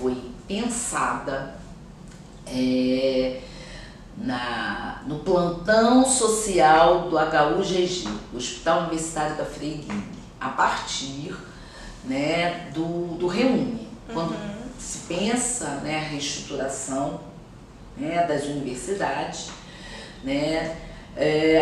foi pensada no plantão social do HUGG, Hospital Universitário da Freire Guilherme, a partir, né, do Reúne. Quando se pensa, né, a reestruturação, né, das universidades, né,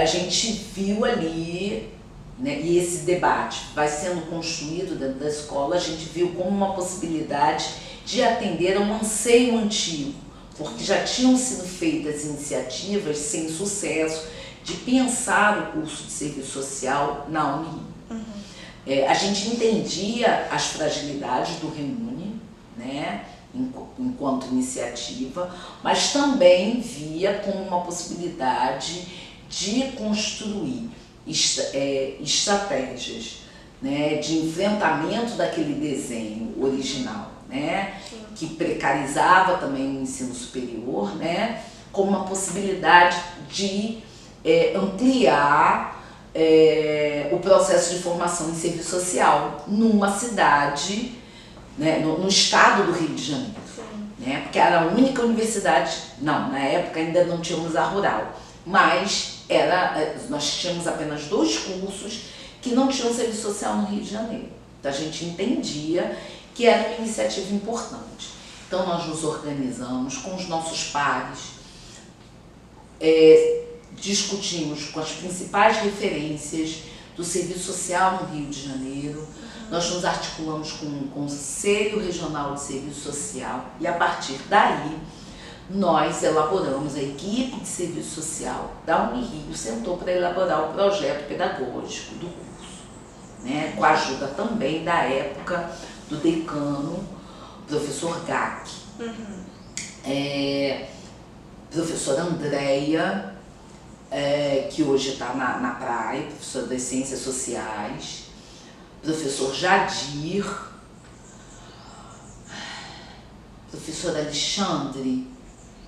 a gente viu ali, né, e esse debate vai sendo construído dentro da escola, a gente viu como uma possibilidade de atender a um anseio antigo, porque já tinham sido feitas iniciativas sem sucesso de pensar o curso de serviço social na Unirio. A gente entendia as fragilidades do Reúne, né, enquanto iniciativa, mas também via como uma possibilidade de construir estratégias, né, de enfrentamento daquele desenho original, né, que precarizava também o ensino superior, né, como uma possibilidade de ampliar o processo de formação em serviço social numa cidade, né, no estado do Rio de Janeiro, né, porque era a única universidade, não, na época ainda não tínhamos a rural, mas nós tínhamos apenas 2 cursos que não tinham serviço social no Rio de Janeiro. Então a gente entendia que era uma iniciativa importante. Então nós nos organizamos com os nossos pares, discutimos com as principais referências do serviço social no Rio de Janeiro, nós nos articulamos com o Conselho Regional de Serviço Social e a partir daí nós elaboramos, a equipe de serviço social da Unirio sentou para elaborar o projeto pedagógico do curso, né, com a ajuda também da época do decano, professor Gac, professora Andréia, que hoje está na praia, professora das Ciências Sociais, professor Jadir, professor Alexandre,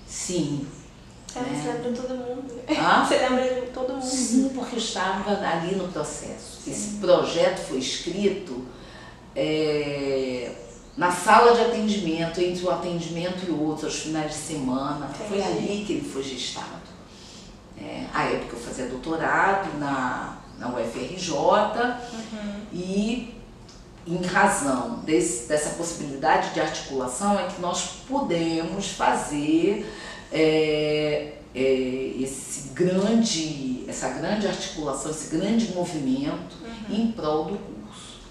sim. Você lembra de todo mundo? Ah? Você lembra de todo mundo? Sim, porque eu estava ali no processo. Sim. Esse projeto foi escrito na sala de atendimento, entre um atendimento e outro, aos finais de semana. Entendi. Foi ali que ele foi gestado. À época eu fazia doutorado na UFRJ e, em razão dessa possibilidade de articulação, é que nós pudemos fazer essa grande articulação, esse grande movimento em prol do curso.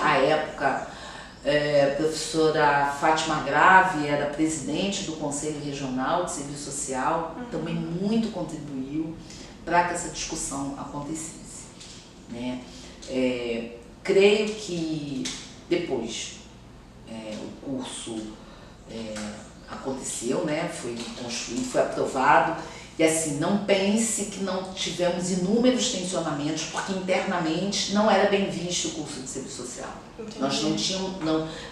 À época, a professora Fátima Grave era presidente do Conselho Regional de Serviço Social, também muito contribuiu para que essa discussão acontecesse, né? Creio que depois o curso aconteceu, né? Foi construído, foi aprovado, e assim, não pense que não tivemos inúmeros tensionamentos, porque internamente não era bem visto o curso de serviço social. Entendi. Nós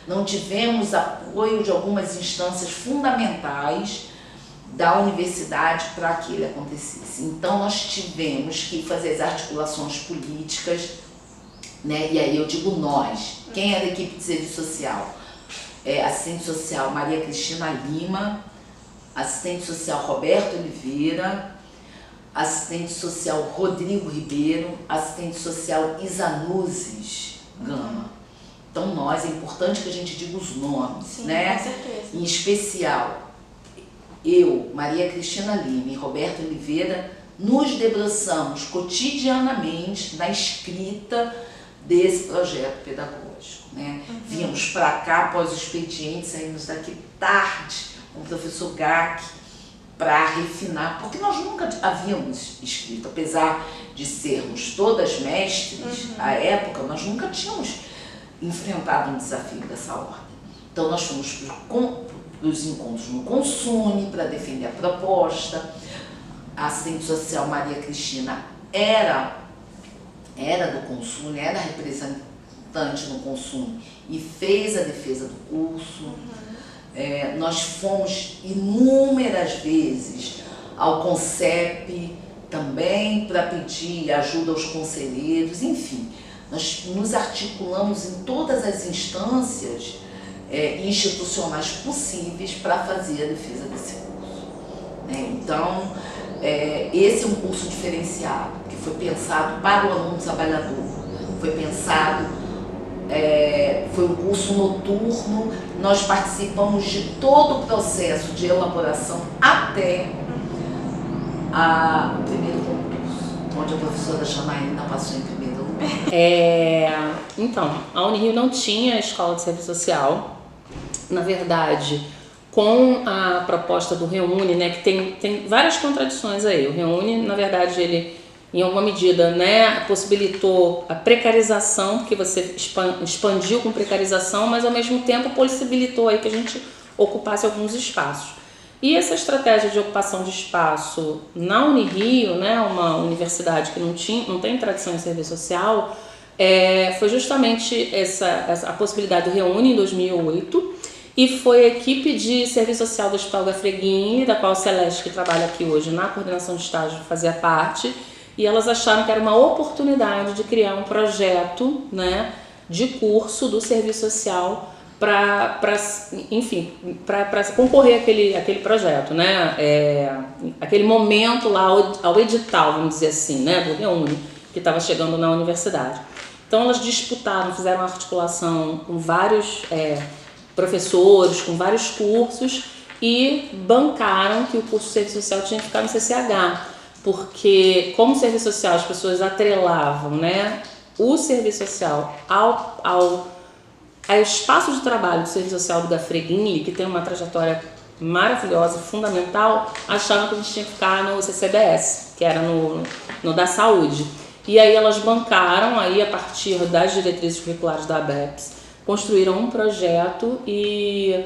não tivemos apoio de algumas instâncias fundamentais da universidade para que ele acontecesse. Então nós tivemos que fazer as articulações políticas, né? E aí eu digo nós, quem é da equipe de serviço social? Assistente social Maria Cristina Lima, assistente social Roberto Oliveira, assistente social Rodrigo Ribeiro, assistente social Isanuzes Gama. Então nós, é importante que a gente diga os nomes. Sim, né? Com certeza. Em especial, eu, Maria Cristina Lima e Roberto Oliveira, nos debruçamos cotidianamente na escrita desse projeto pedagógico, né? Vínhamos para cá após o expediente, saímos daqui tarde com o professor Gac para refinar, porque nós nunca havíamos escrito, apesar de sermos todas mestres à época, nós nunca tínhamos enfrentado um desafio dessa ordem. Então nós fomos para os encontros no Consune para defender a proposta. A assistente social Maria Cristina era do Consune, era representante no Consune e fez a defesa do curso. Nós fomos inúmeras vezes ao CONCEP também para pedir ajuda aos conselheiros, enfim, nós nos articulamos em todas as instâncias institucionais possíveis para fazer a defesa desse curso, né? Então, esse é um curso diferenciado, que foi pensado para o aluno trabalhador, foi pensado, foi um curso noturno, nós participamos de todo o processo de elaboração até o primeiro concurso, onde a professora Janaína passou em primeiro lugar. Então, a Unirio não tinha escola de serviço social. Na verdade, com a proposta do Reúne, né, que tem várias contradições aí. O Reúne, na verdade, ele, em alguma medida, né, possibilitou a precarização, porque você expandiu com precarização, mas ao mesmo tempo possibilitou aí que a gente ocupasse alguns espaços. E essa estratégia de ocupação de espaço na Unirio, né, uma universidade que não tem tradição em serviço social, foi justamente a possibilidade do Reúne em 2008, e foi a equipe de serviço social do Hospital da Freguinha, da qual a Celeste, que trabalha aqui hoje na coordenação de estágio, fazia parte, e elas acharam que era uma oportunidade de criar um projeto, né, de curso do serviço social para concorrer àquele projeto, né, aquele momento lá ao edital, vamos dizer assim, né, do Reúne, que estava chegando na universidade. Então elas disputaram, fizeram uma articulação com vários professores, com vários cursos, e bancaram que o curso de serviço social tinha que ficar no CCH, porque como serviço social as pessoas atrelavam, né, o serviço social ao espaço de trabalho do serviço social da Freguinha, que tem uma trajetória maravilhosa, fundamental, achavam que a gente tinha que ficar no CCBS, que era no da saúde. E aí elas bancaram, aí, a partir das diretrizes curriculares da ABEPS, construíram um projeto e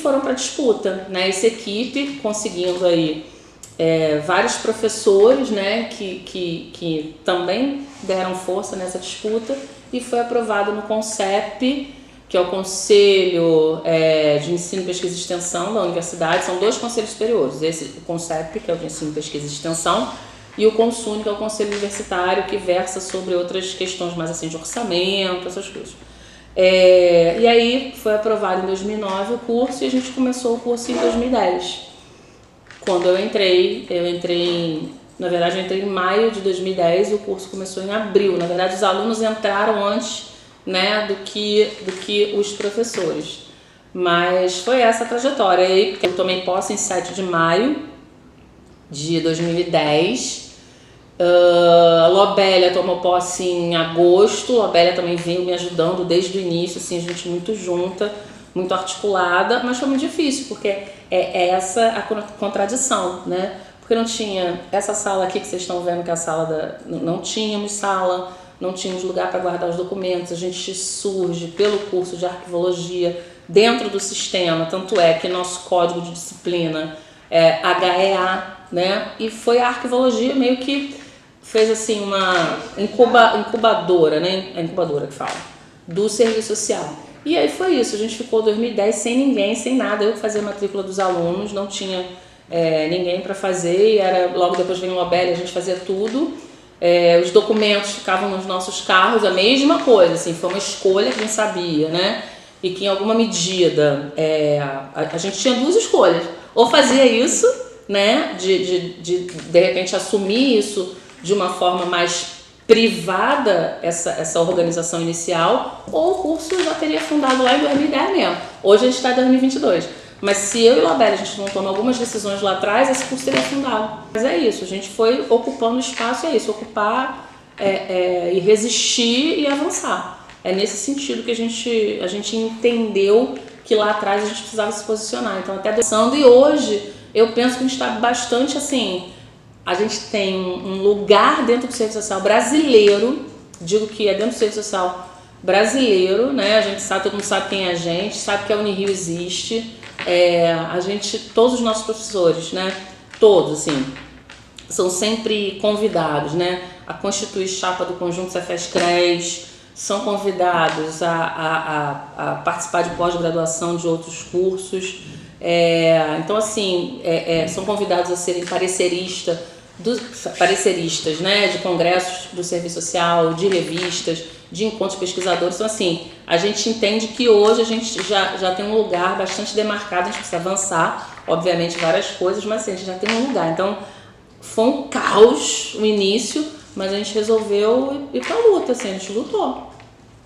foram para a disputa, né? Essa equipe conseguindo aí vários professores, né, que também deram força nessa disputa, e foi aprovado no CONCEP, que é o Conselho de Ensino, Pesquisa e Extensão da Universidade. São dois conselhos superiores, o CONCEP, que é o de Ensino, Pesquisa e Extensão, e o CONSUNE, que é o Conselho Universitário, que versa sobre outras questões mais assim de orçamento, essas coisas. E aí foi aprovado em 2009 o curso, e a gente começou o curso em 2010. Quando eu entrei em maio de 2010, e o curso começou em abril. Na verdade, os alunos entraram antes, né, do que os professores. Mas foi essa a trajetória. E eu tomei posse em 7 de maio de 2010. A Lobélia tomou posse em agosto. A Lobélia também veio me ajudando desde o início, assim, a gente muito junta, muito articulada, mas foi muito difícil, porque essa a contradição, né? Porque não tinha essa sala aqui que vocês estão vendo, que é a sala não tínhamos sala, não tínhamos lugar para guardar os documentos. A gente surge pelo curso de arquivologia dentro do sistema, tanto é que nosso código de disciplina é HEA, né? E foi a arquivologia meio que fez assim uma incubadora, né? A incubadora que fala, do serviço social. E aí foi isso, a gente ficou 2010 sem ninguém, sem nada. Eu fazia a matrícula dos alunos, não tinha ninguém para fazer, e logo depois veio o Lobélia, a gente fazia tudo. Os documentos ficavam nos nossos carros, a mesma coisa, assim, foi uma escolha que a gente sabia, né? E que em alguma medida a gente tinha duas escolhas: ou fazia isso, né, de repente assumir isso de uma forma mais privada, essa organização inicial, ou o curso já teria fundado lá em 2010 mesmo. Hoje a gente está em 2022. Mas se eu e a Lobélia a gente não toma algumas decisões lá atrás, esse curso teria fundado. Mas é isso, a gente foi ocupando espaço, é isso, ocupar e resistir e avançar. É nesse sentido que a gente entendeu que lá atrás a gente precisava se posicionar. Então, até pensando, e hoje eu penso que a gente está bastante assim, a gente tem um lugar dentro do serviço social brasileiro, digo que é dentro do serviço social brasileiro, né? A gente sabe, todo mundo sabe quem é a gente, sabe que a Unirio existe. Todos os nossos professores, né? Todos, assim, são sempre convidados, né, a constituir chapa do conjunto Cefes-CRES, são convidados a participar de pós-graduação de outros cursos. Então, assim, são convidados a serem pareceristas, né, de congressos do serviço social, de revistas. de encontros de pesquisadores. Então, assim, a gente entende que hoje a gente já tem um lugar bastante demarcado, a gente precisa avançar, obviamente, várias coisas, mas assim, a gente já tem um lugar. Então, foi um caos o início, mas a gente resolveu ir pra luta, assim, a gente lutou.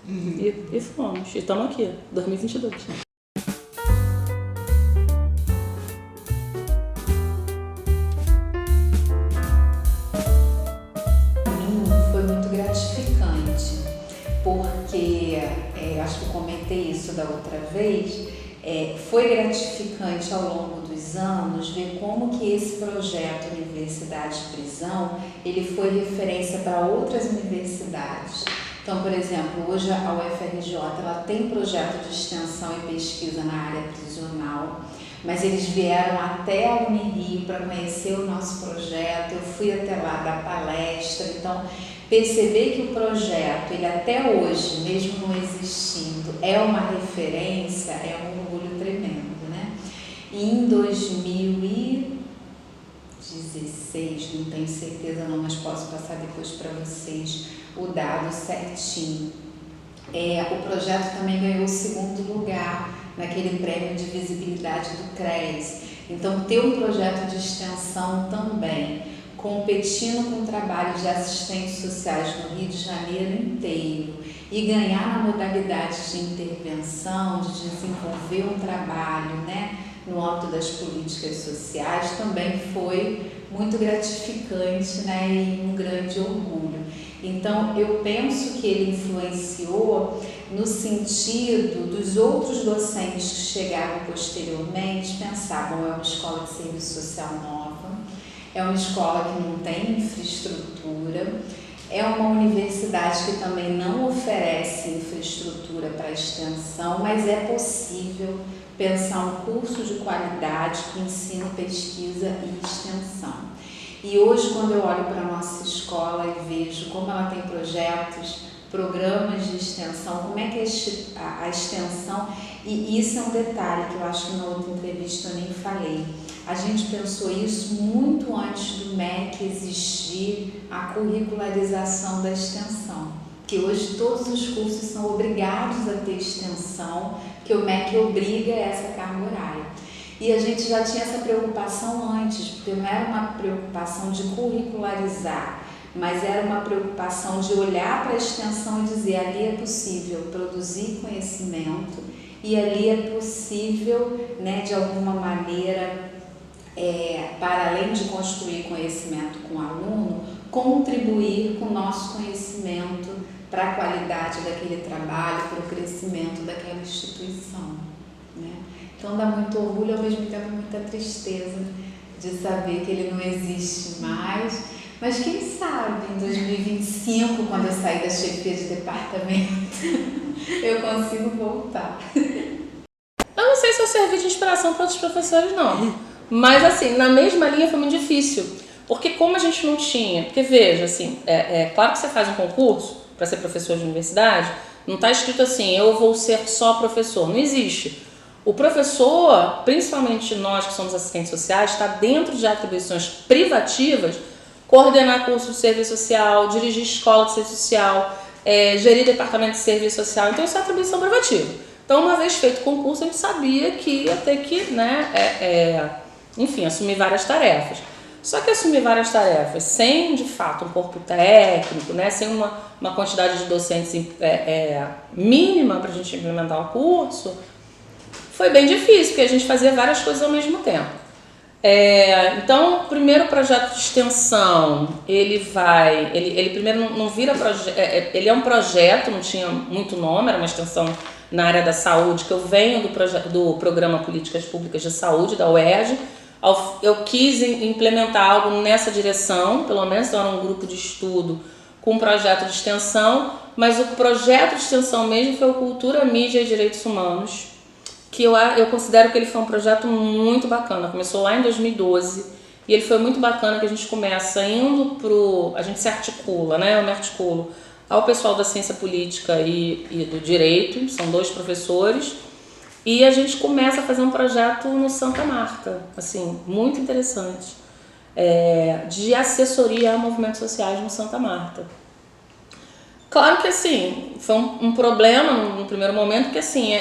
E fomos. E estamos aqui, 2022. Foi muito gratificante, porque acho que eu comentei isso da outra vez, foi gratificante ao longo dos anos ver como que esse projeto Universidade Prisão, ele foi referência para outras universidades. Então, por exemplo, hoje a UFRJ ela tem projeto de extensão e pesquisa na área prisional, mas eles vieram até a Unirio para conhecer o nosso projeto, eu fui até lá dar palestra, então perceber que o projeto, ele até hoje, mesmo não existindo, é uma referência, é um orgulho tremendo, né? E em 2016, não tenho certeza não, mas posso passar depois para vocês o dado certinho. O projeto também ganhou o 2º lugar naquele prêmio de visibilidade do CRES. Então, ter um projeto de extensão também, competindo com trabalhos de assistentes sociais no Rio de Janeiro inteiro e ganhar na modalidade de intervenção, de desenvolver um trabalho, né, no âmbito das políticas sociais, também foi muito gratificante, né, e um grande orgulho. Então, eu penso que ele influenciou no sentido dos outros docentes que chegaram posteriormente pensar, bom, é uma escola de serviço social nova, é uma escola que não tem infraestrutura, é uma universidade que também não oferece infraestrutura para extensão, mas é possível pensar um curso de qualidade com ensino, pesquisa e extensão. E hoje, quando eu olho para a nossa escola e vejo como ela tem projetos, programas de extensão, como é que a extensão, e isso é um detalhe que eu acho que na outra entrevista eu nem falei, a gente pensou isso muito antes do MEC existir a curricularização da extensão, que hoje todos os cursos são obrigados a ter extensão, que o MEC obriga essa carga horária. E a gente já tinha essa preocupação antes, porque não era uma preocupação de curricularizar, mas era uma preocupação de olhar para a extensão e dizer, ali é possível produzir conhecimento e ali é possível, né, de alguma maneira, para além de construir conhecimento com o aluno, contribuir com o nosso conhecimento para a qualidade daquele trabalho, para o crescimento daquela instituição, né? Então dá muito orgulho, ao mesmo tempo muita tristeza de saber que ele não existe mais. Mas quem sabe em 2025, quando eu sair da chefia de departamento, eu consigo voltar. Eu não sei se eu servi de inspiração para outros professores, não. Mas, assim, na mesma linha foi muito difícil. Porque como a gente não tinha... Porque, veja, assim, claro que você faz um concurso para ser professor de universidade, não está escrito assim, eu vou ser só professor. Não existe. O professor, principalmente nós que somos assistentes sociais, está dentro de atribuições privativas, coordenar curso de serviço social, dirigir escola de serviço social, gerir departamento de serviço social. Então, isso é atribuição privativa. Então, uma vez feito o concurso, a gente sabia que ia ter que, né, enfim, assumir várias tarefas. Só que assumir várias tarefas sem, de fato, um corpo técnico, né, sem uma quantidade de docentes mínima para a gente implementar o curso, foi bem difícil, porque a gente fazia várias coisas ao mesmo tempo. Então, o primeiro projeto de extensão, ele primeiro não vira projeto, ele é um projeto, não tinha muito nome, era uma extensão na área da saúde, que eu venho do Programa Políticas Públicas de Saúde, da UERJ. Eu quis implementar algo nessa direção, pelo menos, então era um grupo de estudo com um projeto de extensão, mas o projeto de extensão mesmo foi o Cultura, Mídia e Direitos Humanos, que eu considero que ele foi um projeto muito bacana. Começou lá em 2012 e ele foi muito bacana, que a gente começa a gente se articula, né? Eu me articulo ao pessoal da ciência política e do direito, são 2 professores, e a gente começa a fazer um projeto no Santa Marta, assim, muito interessante, de assessoria a movimentos sociais no Santa Marta. Claro que assim, foi um problema no primeiro momento, porque assim,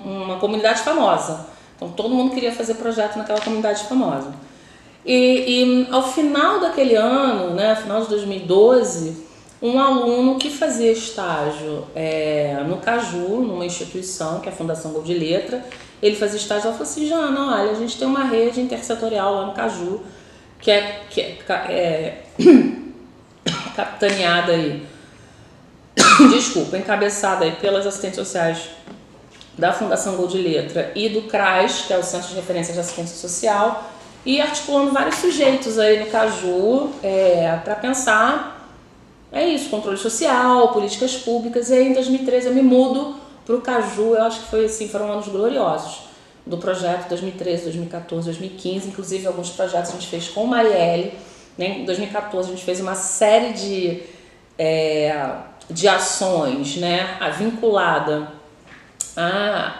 uma comunidade famosa. Então todo mundo queria fazer projeto naquela comunidade famosa. E ao final daquele ano, né, final de 2012, um aluno que fazia estágio no Caju, numa instituição, que é a Fundação Gol de Letra, ele fazia estágio, ela falou assim, Jana, olha, a gente tem uma rede intersetorial lá no Caju, que é capitaneada aí, desculpa, encabeçada aí pelas assistentes sociais da Fundação Gol de Letra e do CRAS, que é o Centro de Referência de Assistência Social, e articulando vários sujeitos aí no Caju para pensar, controle social, políticas públicas. E aí em 2013 eu me mudo para o Caju, eu acho que foi assim, foram anos gloriosos do projeto 2013, 2014, 2015, inclusive alguns projetos a gente fez com Marielle, né? Em 2014 a gente fez uma série de ações, né, vinculada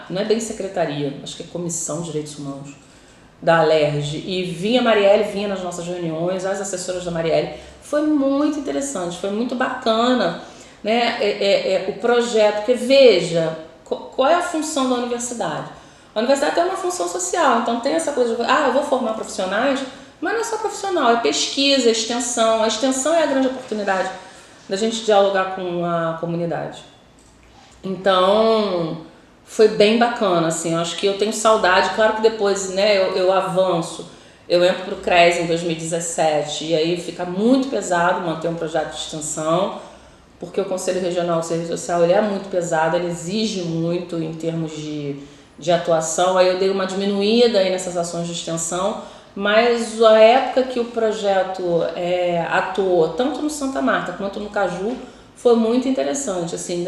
não é bem secretaria, acho que é Comissão de Direitos Humanos da Alerj, e vinha Marielle, vinha nas nossas reuniões, as assessoras da Marielle. Foi muito interessante, foi muito bacana, né, o projeto, porque veja, qual é a função da universidade? A universidade tem uma função social, então tem essa coisa de, eu vou formar profissionais, mas não é só profissional, é pesquisa, extensão. A extensão é a grande oportunidade da gente dialogar com a comunidade. Então, foi bem bacana, assim, eu acho que eu tenho saudade, claro que depois, né, eu avanço, eu entro para o CRES em 2017, e aí fica muito pesado manter um projeto de extensão, porque o Conselho Regional de Serviço Social ele é muito pesado, ele exige muito em termos de atuação, aí eu dei uma diminuída aí nessas ações de extensão, mas a época que o projeto atuou, tanto no Santa Marta quanto no Caju, foi muito interessante, assim,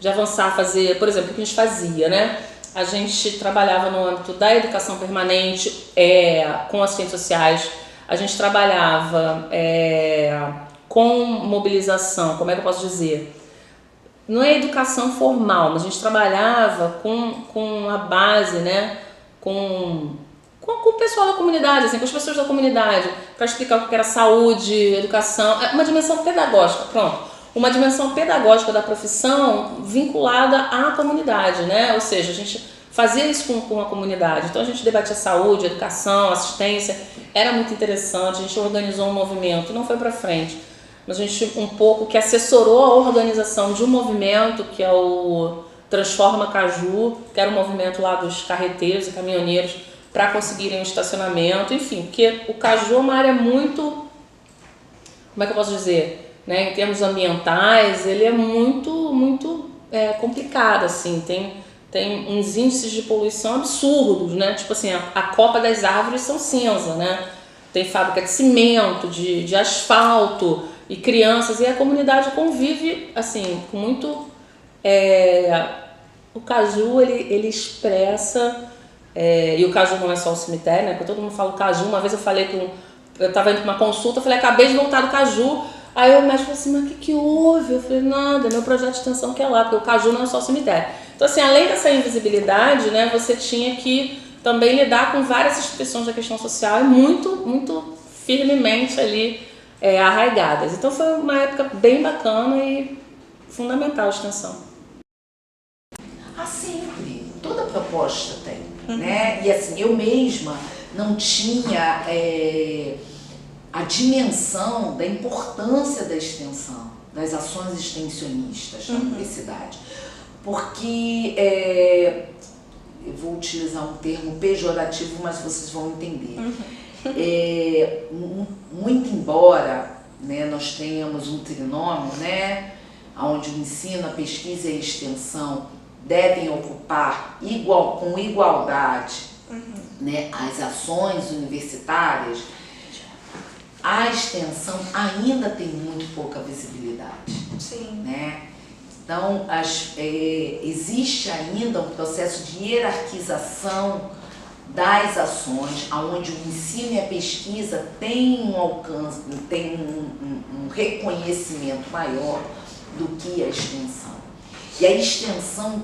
de avançar a fazer, por exemplo, o que a gente fazia, né? A gente trabalhava no âmbito da educação permanente com assistentes sociais, a gente trabalhava com mobilização, como é que eu posso dizer? Não é educação formal, mas a gente trabalhava com a base, né? Com o pessoal da comunidade, assim, com as pessoas da comunidade, para explicar o que era saúde, educação, uma dimensão pedagógica, pronto. Uma dimensão pedagógica da profissão vinculada à comunidade, né? Ou seja, a gente fazia isso com a comunidade. Então a gente debatia saúde, educação, assistência, era muito interessante. A gente organizou um movimento, não foi para frente, mas a gente um pouco que assessorou a organização de um movimento que é o Transforma Caju, que era um movimento lá dos carreteiros e caminhoneiros para conseguirem um estacionamento, enfim, porque o Caju é uma área muito, como é que eu posso dizer? Né, em termos ambientais, ele é muito complicado, assim, tem uns índices de poluição absurdos, né, tipo assim, a copa das árvores são cinza, né, tem fábrica de cimento, de asfalto, e crianças, e a comunidade convive, assim, com muito... o Caju, ele expressa, e o Caju não é só o cemitério, né, porque todo mundo fala o Caju. Uma vez eu estava indo para uma consulta, eu falei, acabei de voltar do Caju. Aí o médico falou assim, mas o que houve? Eu falei, nada, meu projeto de extensão que é lá, porque o Caju não é só o cemitério. Então, assim, além dessa invisibilidade, né, você tinha que também lidar com várias expressões da questão social e muito firmemente ali arraigadas. Então, foi uma época bem bacana e fundamental a extensão. Sempre, toda proposta tem, né? E assim, eu mesma não tinha a dimensão da importância da extensão, das ações extensionistas na universidade. Porque, eu vou utilizar um termo pejorativo, mas vocês vão entender. Muito embora, né, nós tenhamos um trinômio, né, onde o ensino, a pesquisa e a extensão devem ocupar com igualdade, né, as ações universitárias, a extensão ainda tem muito pouca visibilidade. Sim. Né? Então, existe ainda um processo de hierarquização das ações, onde o ensino e a pesquisa têm um alcance, têm um reconhecimento maior do que a extensão. E a extensão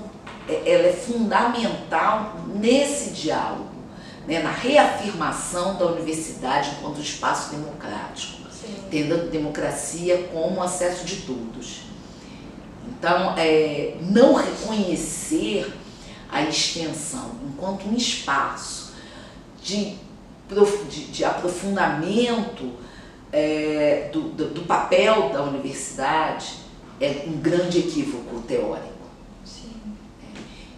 ela é fundamental nesse diálogo, né, na reafirmação da universidade enquanto espaço democrático, tendo a democracia como acesso de todos. Então, não reconhecer a extensão enquanto um espaço de aprofundamento do papel da universidade é um grande equívoco teórico. Sim.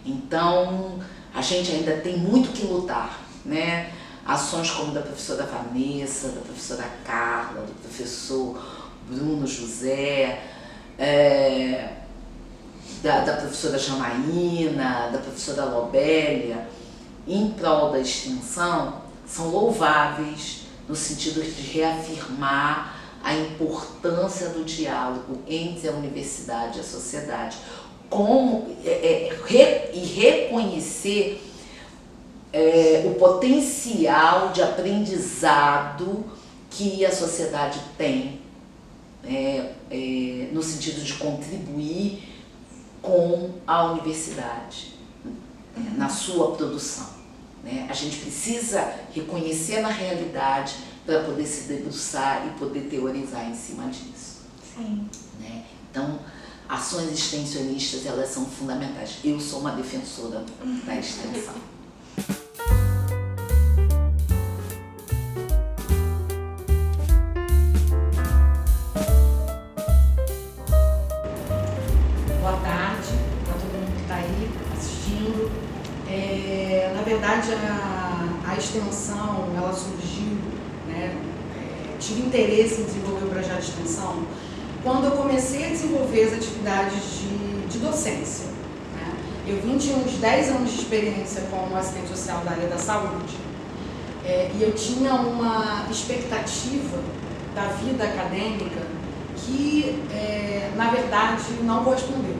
Então, a gente ainda tem muito que lutar, né? Ações como da professora Vanessa, da professora Carla, do professor Bruno José, da professora Janaína, da professora Lobélia, em prol da extensão, são louváveis no sentido de reafirmar a importância do diálogo entre a universidade e a sociedade, e reconhecer o potencial de aprendizado que a sociedade tem, no sentido de contribuir com a universidade, na sua produção. A gente precisa reconhecer na realidade para poder se debruçar e poder teorizar em cima disso. Sim. Então, ações extensionistas, elas são fundamentais. Eu sou uma defensora da extensão. Boa tarde para todo mundo que está aí assistindo. Na verdade, a extensão, ela surgiu, tive interesse em desenvolver o projeto de extensão quando eu comecei a desenvolver as atividades de docência. Eu tinha uns 10 anos de experiência como assistente social da área da saúde, e eu tinha uma expectativa da vida acadêmica que, na verdade, não correspondeu.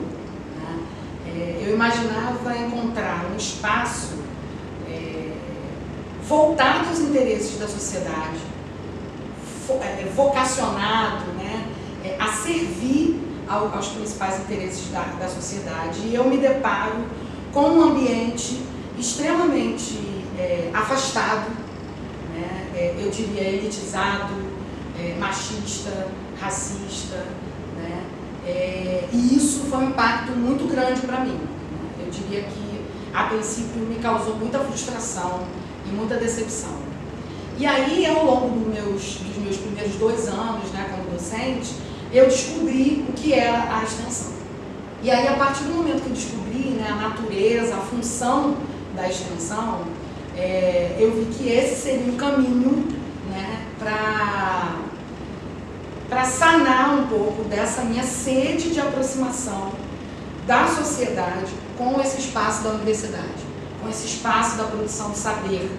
Eu imaginava encontrar um espaço voltado aos interesses da sociedade, vocacionado, a servir aos principais interesses da sociedade. E eu me deparo com um ambiente extremamente afastado, eu diria elitizado, machista, racista, e isso foi um impacto muito grande para mim. Eu diria que, a princípio, me causou muita frustração e muita decepção. E aí, ao longo dos meus primeiros 2 anos, como docente, eu descobri o que era a extensão. E aí, a partir do momento que eu descobri a natureza, a função da extensão, eu vi que esse seria um caminho para sanar um pouco dessa minha sede de aproximação da sociedade com esse espaço da universidade, com esse espaço da produção de saber.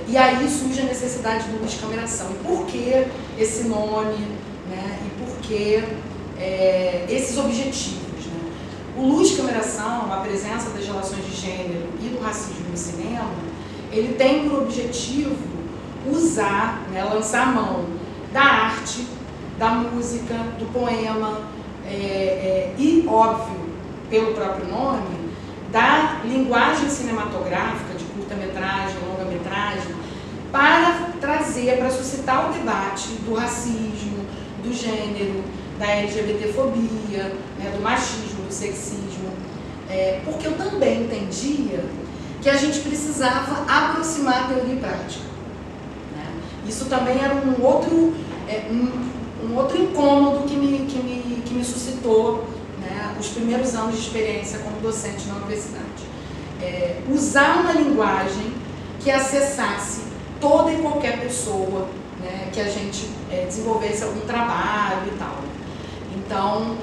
E aí surge a necessidade do Luscameração. E por que esse nome? E por que esses objetivos? O Luscameração, a presença das relações de gênero e do racismo no cinema, ele tem por objetivo usar, lançar a mão da arte, da música, do poema e, óbvio, pelo próprio nome, da linguagem cinematográfica, de curta-metragem, longa-metragem, para trazer, para suscitar o debate do racismo, do gênero, da LGBTfobia, do machismo, do sexismo, porque eu também entendia que a gente precisava aproximar a teoria e prática. Isso também era um outro incômodo que me suscitou os primeiros anos de experiência como docente na universidade. Usar uma linguagem que acessasse toda e qualquer pessoa, que a gente desenvolvesse algum trabalho e tal. Então,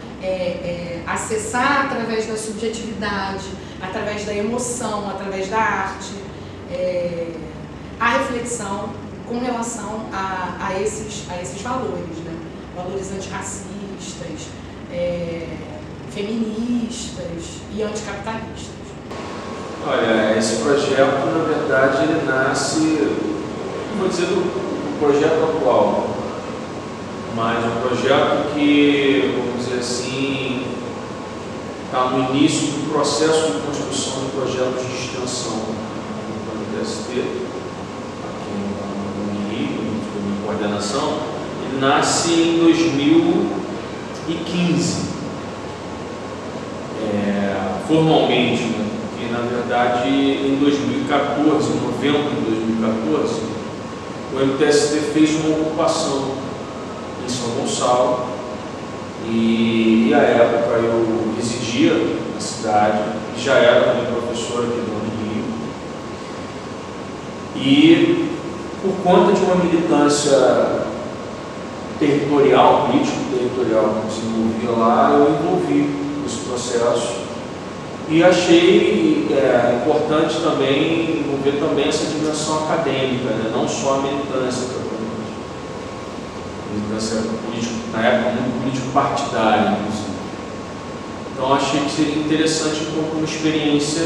acessar através da subjetividade, através da emoção, através da arte, a reflexão com relação a esses valores, valores antirracistas, feministas e anticapitalistas. Olha, esse projeto, na verdade, ele nasce, não vou dizer do projeto atual, mas um projeto que, vamos dizer assim, está no início do processo de construção de projetos de extensão do PST, aqui no Rio, na coordenação. Ele nasce em 2015. formalmente, né? Porque na verdade em 2014, em novembro de 2014, o MTST fez uma ocupação em São Gonçalo e à época eu residia na cidade, já era também professor aqui do Rio, e por conta de uma militância territorial, político-territorial que se envolvia lá, eu envolvi esse processo e achei importante também envolver também essa dimensão acadêmica, né? Não só a militância, político, na época muito político-partidária, inclusive. Então achei que seria interessante como uma experiência,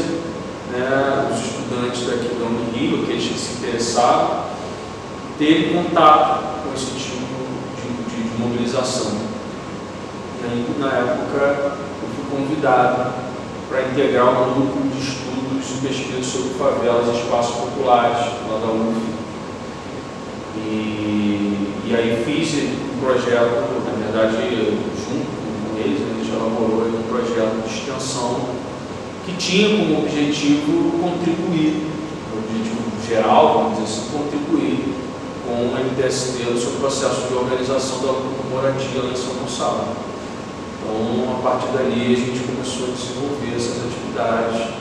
né, os estudantes daqui da Unirio, aqueles que se interessaram, terem contato com esse tipo de mobilização. E aí, na época, eu fui convidado para integrar um grupo de estudos e pesquisas sobre favelas e espaços populares lá da UF. E aí fiz um projeto, na verdade, junto com eles, a gente elaborou um projeto de extensão que tinha como objetivo contribuir, o objetivo geral, vamos dizer assim, contribuir com o MTST no seu processo de organização da luta moradia lá em São Gonçalo. Então, a partir dali, a gente começou a desenvolver essas atividades,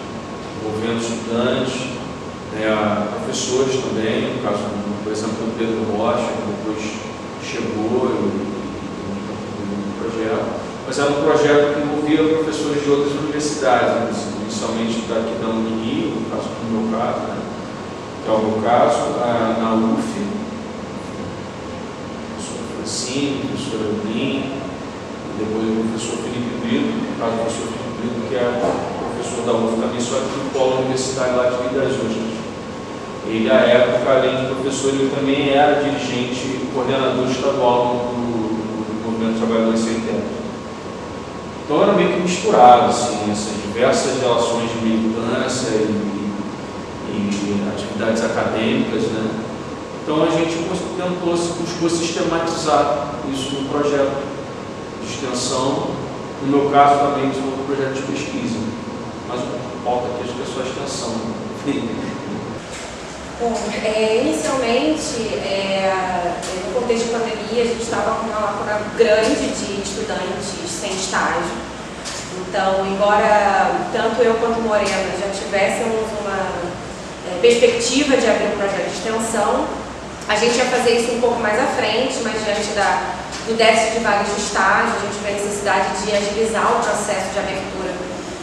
envolvendo estudantes, professores também, no caso, por exemplo, do Pedro Rocha, que depois chegou no projeto. Mas era um projeto que envolvia professores de outras universidades, inicialmente daqui da Unirio, no caso do meu caso, né? Que é o meu caso, na UF, o professor Francine, o professor Eulin, e depois o professor Felipe Brito, no caso do professor Felipe Brito, que é professor da UF também, só que no polo universitário lá de Rio das Ostras. Ele, à época, além de professor, ele também era dirigente, coordenador estadual do Movimento Trabalhadores Sem Terra. Então era meio que misturado, assim, essas diversas relações de militância e atividades acadêmicas, né? Então a gente buscou sistematizar isso no projeto de extensão. No meu caso também desenvolvi um projeto de pesquisa, mas o pauta aqui acho que é só a extensão. Bom, inicialmente, no contexto de pandemia, a gente estava com uma lacuna grande de estudantes sem estágio. Então, embora tanto eu quanto Morena já tivéssemos uma perspectiva de abrir um projeto de extensão, a gente ia fazer isso um pouco mais à frente, mas diante do déficit de vagas de estágio, a gente vê a necessidade de agilizar o processo de abertura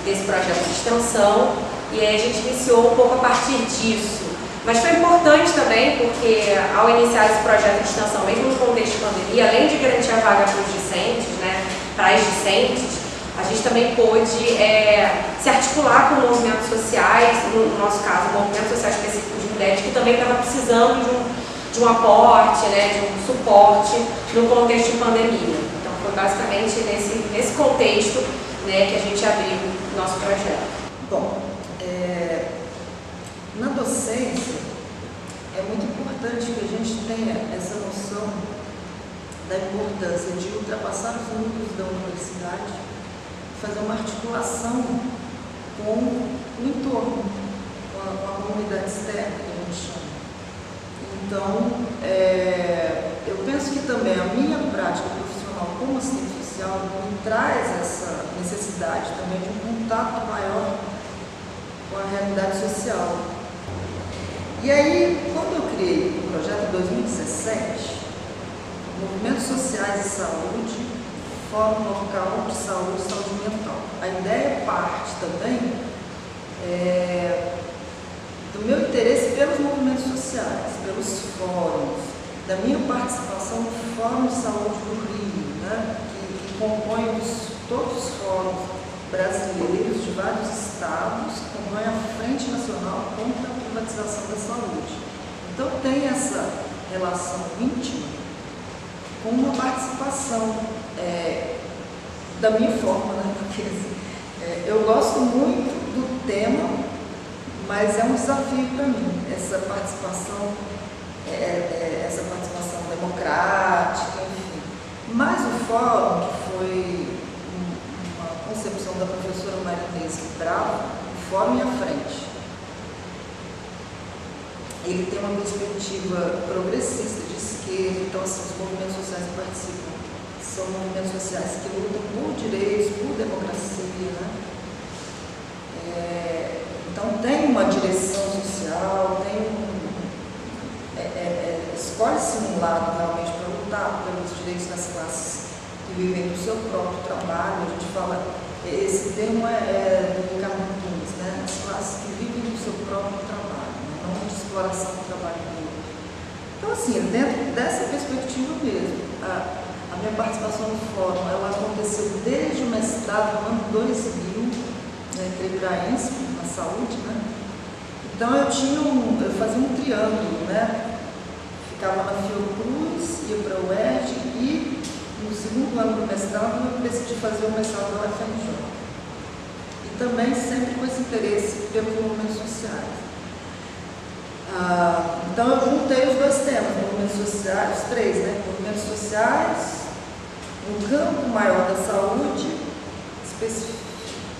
desse projeto de extensão, e aí a gente iniciou um pouco a partir disso. Mas foi importante também porque, ao iniciar esse projeto de extensão, mesmo no contexto de pandemia, além de garantir a vaga para os discentes, né, para as discentes, a gente também pôde se articular com movimentos sociais, no nosso caso, o movimento social específico de mulheres, que também estava precisando de um aporte, né, de um suporte no contexto de pandemia. Então, foi basicamente nesse contexto, né, que a gente abriu o nosso projeto. Bom, na docência, é muito importante que a gente tenha essa noção da importância de ultrapassar os núcleos da universidade, fazer uma articulação com o entorno, com a comunidade externa, que a gente chama. Então, eu penso que também a minha prática profissional como assistente social me traz essa necessidade também de um contato maior com a realidade social. E aí, quando eu criei o projeto em 2017, Movimentos Sociais e Saúde, Fórum Local de Saúde e Saúde Mental. A ideia parte também do meu interesse pelos movimentos sociais, pelos fóruns, da minha participação no Fórum de Saúde do Rio, né, que compõe todos os fóruns brasileiros de vários estados, que compõem a Frente Nacional contra a Privatização da Saúde. Então tem essa relação íntima com uma participação da minha forma, né? Porque eu gosto muito do tema, mas é um desafio para mim, essa participação democrática, enfim. Mas o fórum, que foi concepção da professora Marinês Bravo, Fome à Frente. Ele tem uma perspectiva progressista de esquerda, então assim, os movimentos sociais que participam são movimentos sociais que lutam por direitos, por democracia, né? Então tem uma direção social, escolhe-se um lado realmente para lutar pelos direitos das classes que vivem do seu próprio trabalho. A gente fala, esse termo é do Ricardo Nunes, né? As classes que vivem do seu próprio trabalho, né? Não de exploração do trabalho do outro. Então assim, dentro dessa perspectiva mesmo, a minha participação no fórum, ela aconteceu desde o mestrado no ano 2000, né? Entrei para a INSP, na saúde, né? Então eu fazia um triângulo, né? Ficava na Fiocruz, ia para o UERJ e no segundo ano do mestrado eu decidi fazer o mestrado da UFRJ. E também sempre com esse interesse pelos movimentos sociais. Então eu juntei os dois temas, movimentos sociais, os três, né? Movimentos sociais, um campo maior da saúde,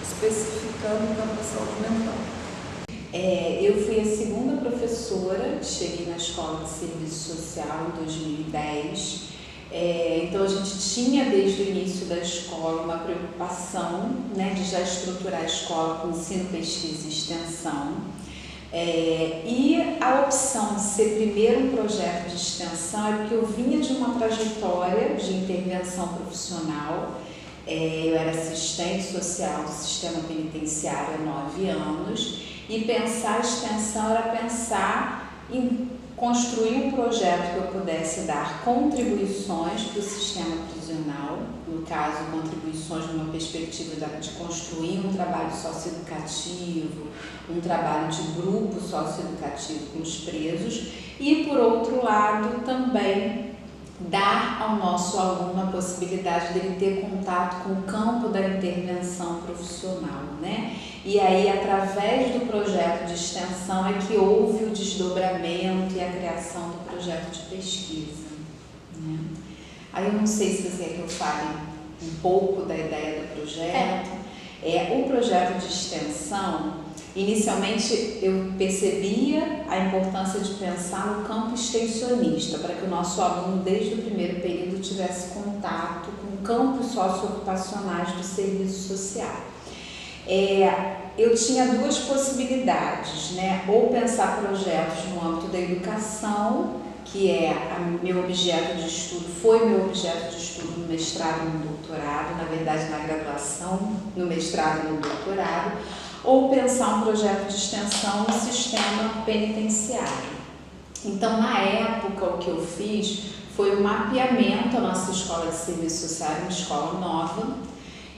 especificando o campo da saúde mental. Eu fui a segunda professora, cheguei na Escola de Serviço Social em 2010. Então a gente tinha desde o início da escola uma preocupação, né, de já estruturar a escola com ensino, pesquisa e extensão. E a opção de ser primeiro um projeto de extensão é porque eu vinha de uma trajetória de intervenção profissional. Eu era assistente social do sistema penitenciário há 9 anos. E pensar a extensão era pensar em construir um projeto que eu pudesse dar contribuições para o sistema prisional, no caso, contribuições numa perspectiva de construir um trabalho socioeducativo, um trabalho de grupo socioeducativo com os presos, e, por outro lado, também dar ao nosso aluno a possibilidade dele ter contato com o campo da intervenção profissional, né? E aí, através do projeto de extensão, é que houve o desdobramento e a criação do projeto de pesquisa, né? Aí eu não sei se você quer que eu fale um pouco da ideia do projeto. O projeto de extensão, inicialmente eu percebia a importância de pensar no campo extensionista, para que o nosso aluno, desde o primeiro período, tivesse contato com campos socioocupacionais do serviço social. Eu tinha duas possibilidades, né? Ou pensar projetos no âmbito da educação, que meu objeto de estudo, foi meu objeto de estudo no mestrado e no doutorado, na verdade na graduação, no mestrado e no doutorado, ou pensar um projeto de extensão no sistema penitenciário. Então, na época, o que eu fiz foi um mapeamento. A nossa escola de serviço social era uma escola nova.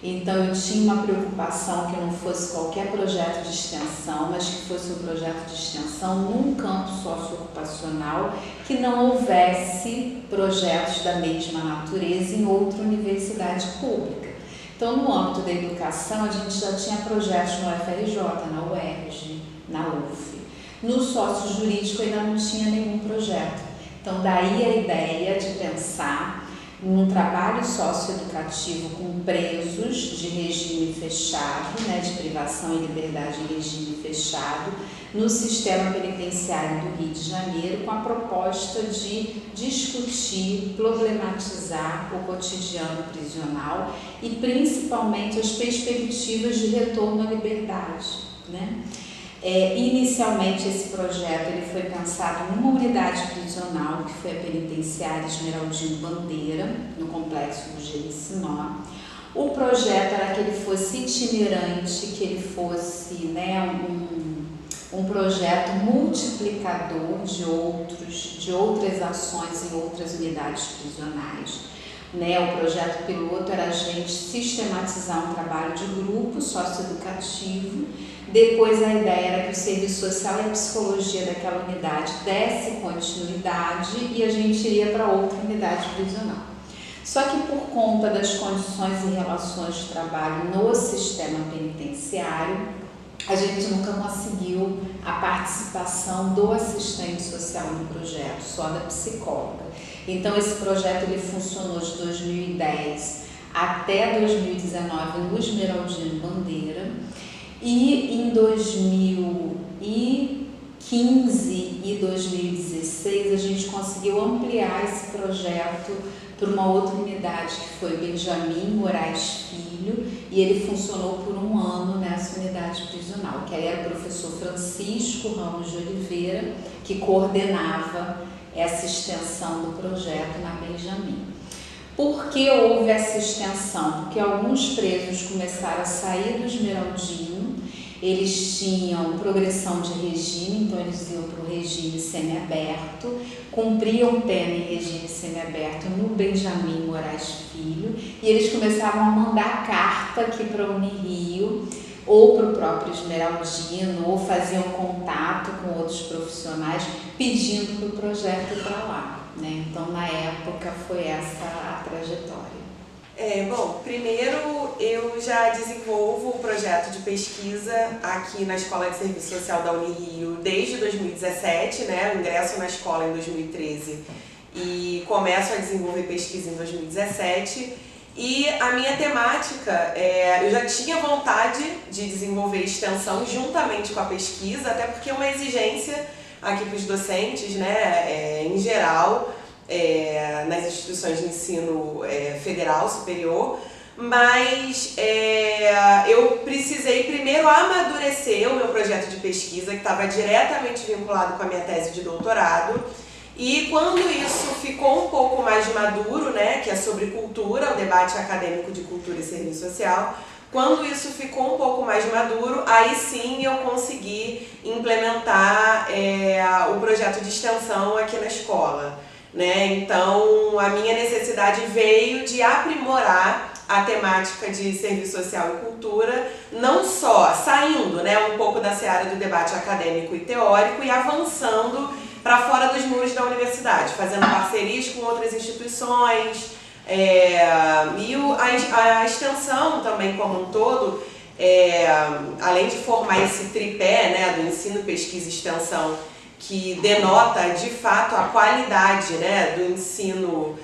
Então eu tinha uma preocupação que não fosse qualquer projeto de extensão, mas que fosse um projeto de extensão num campo socioocupacional, que não houvesse projetos da mesma natureza em outra universidade pública. Então, no âmbito da educação, a gente já tinha projetos no UFRJ, na UERJ, na UF. No sócio-jurídico ainda não tinha nenhum projeto. Então, daí a ideia de pensar num trabalho socioeducativo com presos de regime fechado, né, de privação e liberdade em regime fechado, no sistema penitenciário do Rio de Janeiro, com a proposta de discutir, problematizar o cotidiano prisional e principalmente as perspectivas de retorno à liberdade, né? Inicialmente esse projeto ele foi pensado numa unidade prisional, que foi a penitenciária Esmeraldino Bandeira, no complexo do Jericinó. O projeto era que ele fosse itinerante, que ele fosse, né, um projeto multiplicador de outras ações em outras unidades prisionais. O projeto piloto era a gente sistematizar um trabalho de grupo socioeducativo. Depois a ideia era que o serviço social e a psicologia daquela unidade desse continuidade e a gente iria para outra unidade prisional. Só que por conta das condições e relações de trabalho no sistema penitenciário, a gente nunca conseguiu a participação do assistente social no projeto, só da psicóloga. Então esse projeto ele funcionou de 2010 até 2019 no Esmeraldino Bandeira, e em 2015 e 2016 a gente conseguiu ampliar esse projeto para uma outra unidade que foi Benjamin Moraes Filho, e ele funcionou por um ano nessa unidade prisional, que aí era o professor Francisco Ramos de Oliveira que coordenava essa extensão do projeto na Benjamin. Por que houve essa extensão? Porque alguns presos começaram a sair do Esmeraldino, eles tinham progressão de regime, então eles iam para o regime semiaberto, cumpriam pena em regime semiaberto no Benjamin Moraes Filho, e eles começavam a mandar carta aqui para a Unirio, ou para o próprio Esmeraldino, ou faziam contato com outros profissionais pedindo para o projeto ir para lá, né? Então, na época, foi essa a trajetória. Bom, primeiro eu já desenvolvo o projeto de pesquisa aqui na Escola de Serviço Social da Unirio desde 2017, né? Eu ingresso na escola em 2013 e começo a desenvolver pesquisa em 2017. E a minha temática, eu já tinha vontade de desenvolver extensão juntamente com a pesquisa, até porque é uma exigência aqui para os docentes, né, em geral, nas instituições de ensino federal superior, mas eu precisei primeiro amadurecer o meu projeto de pesquisa, que estava diretamente vinculado com a minha tese de doutorado. E quando isso ficou um pouco mais maduro, né, que é sobre cultura, o debate acadêmico de cultura e serviço social, quando isso ficou um pouco mais maduro, aí sim eu consegui implementar o projeto de extensão aqui na escola, né? Então a minha necessidade veio de aprimorar a temática de serviço social e cultura, não só saindo, né, um pouco da seara do debate acadêmico e teórico e avançando para fora dos muros da universidade, fazendo parcerias com outras instituições, e a extensão também como um todo, além de formar esse tripé, né, do ensino, pesquisa e extensão, que denota de fato a qualidade, né, do ensino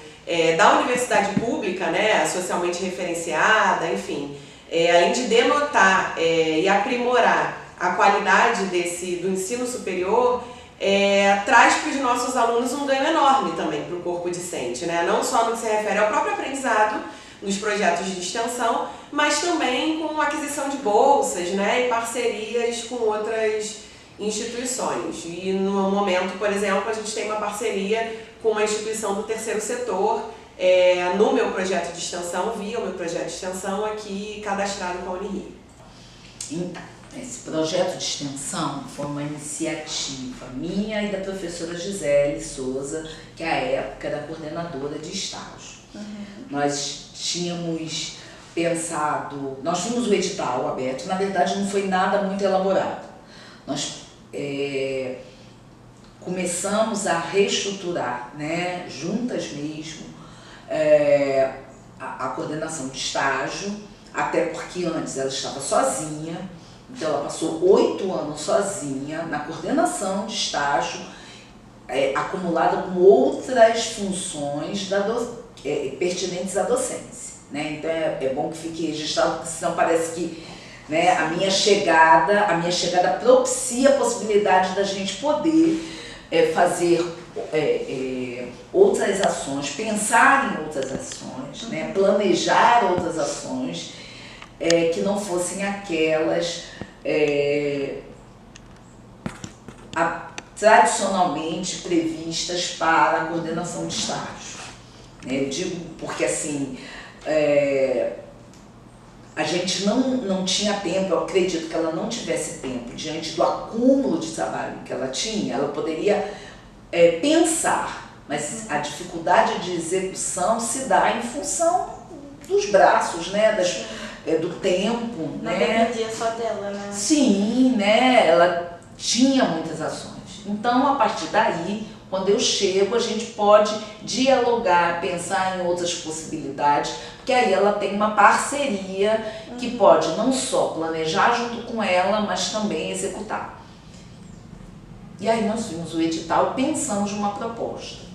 da universidade pública, né, socialmente referenciada, enfim, além de denotar e aprimorar a qualidade do ensino superior, traz para os nossos alunos um ganho enorme também para o corpo discente, né? Não só no que se refere ao próprio aprendizado nos projetos de extensão, mas também com aquisição de bolsas, né, e parcerias com outras instituições. E no momento, por exemplo, a gente tem uma parceria com uma instituição do terceiro setor, no meu projeto de extensão, via o meu projeto de extensão aqui cadastrado com a Unirio. Então, esse projeto de extensão foi uma iniciativa minha e da professora Gisele Souza, que à época era coordenadora de estágio. Nós tínhamos pensado, nós vimos o edital aberto, na verdade não foi nada muito elaborado. Nós começamos a reestruturar, né, juntas mesmo, a coordenação de estágio, até porque antes ela estava sozinha. Então ela passou 8 anos sozinha na coordenação de estágio, acumulada com outras funções pertinentes à docência, né? Então é bom que fique registrado, porque senão parece que, né, a minha chegada propicia a possibilidade da gente poder fazer outras ações, pensar em outras ações, né, planejar outras ações, que não fossem aquelas tradicionalmente previstas para a coordenação de estágio. Eu digo porque assim, a gente não tinha tempo, eu acredito que ela não tivesse tempo, diante do acúmulo de trabalho que ela tinha, ela poderia pensar, mas a dificuldade de execução se dá em função dos braços, né, do tempo. Não né? dependia só dela, né? Sim, né, ela tinha muitas ações. Então, a partir daí, quando eu chego, a gente pode dialogar, pensar em outras possibilidades, porque aí ela tem uma parceria que pode não só planejar junto com ela, mas também executar. E aí nós vimos o edital e pensamos numa proposta.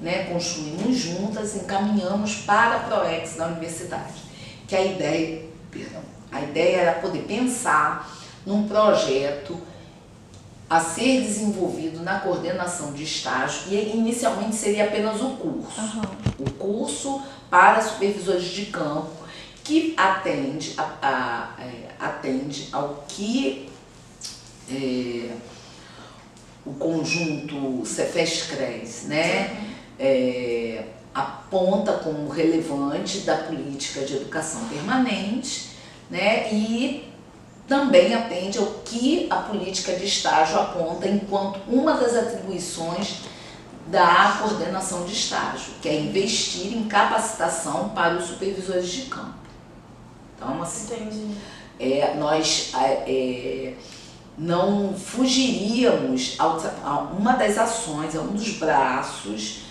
né, construímos juntas, encaminhamos para a PROEX da universidade. Que a ideia era poder pensar num projeto a ser desenvolvido na coordenação de estágio, e inicialmente seria apenas o curso. O curso para supervisores de campo, que atende ao que o conjunto Cefes-CRES, né, aponta como relevante da política de educação permanente, né, e também atende ao que a política de estágio aponta enquanto uma das atribuições da coordenação de estágio, que é investir em capacitação para os supervisores de campo. Então, assim, nós não fugiríamos a uma das ações, a um dos braços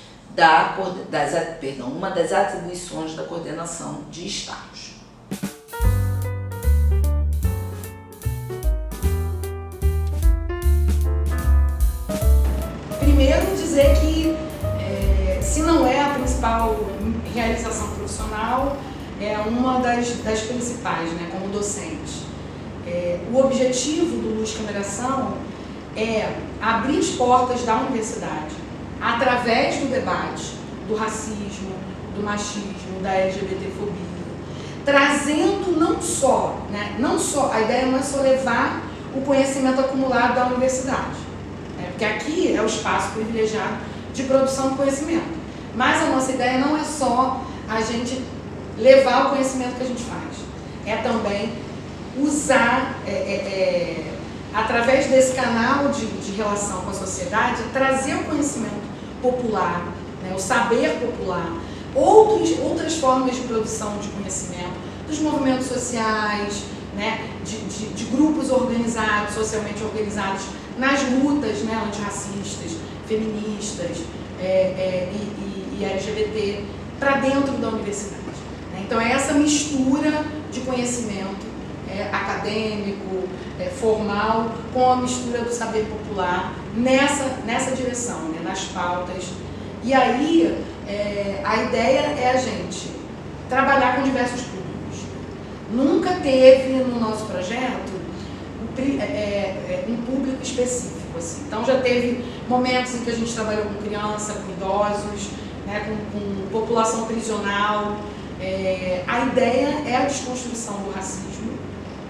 uma das atribuições da coordenação de estágio. Primeiro, dizer que, se não é a principal realização profissional, é uma das principais, né, como docente. O objetivo do Luz Cameração é abrir as portas da universidade através do debate do racismo, do machismo, da LGBTfobia, trazendo não só, a ideia não é só levar o conhecimento acumulado da universidade, porque aqui é o espaço privilegiado de produção de conhecimento, mas a nossa ideia não é só a gente levar o conhecimento que a gente faz, é também usar, através desse canal de relação com a sociedade, trazer o conhecimento popular, né, o saber popular, outras formas de produção de conhecimento, dos movimentos sociais, né, de grupos organizados, socialmente organizados, nas lutas, né, antirracistas, feministas e LGBT, para dentro da universidade. Né? Então é essa mistura de conhecimento acadêmico, formal, com a mistura do saber popular nessa direção, né, nas pautas. E aí a ideia é a gente trabalhar com diversos públicos. Nunca teve no nosso projeto um público específico, assim. Então já teve momentos em que a gente trabalhou com criança, com idosos, né, com população prisional. A ideia é a desconstrução do racismo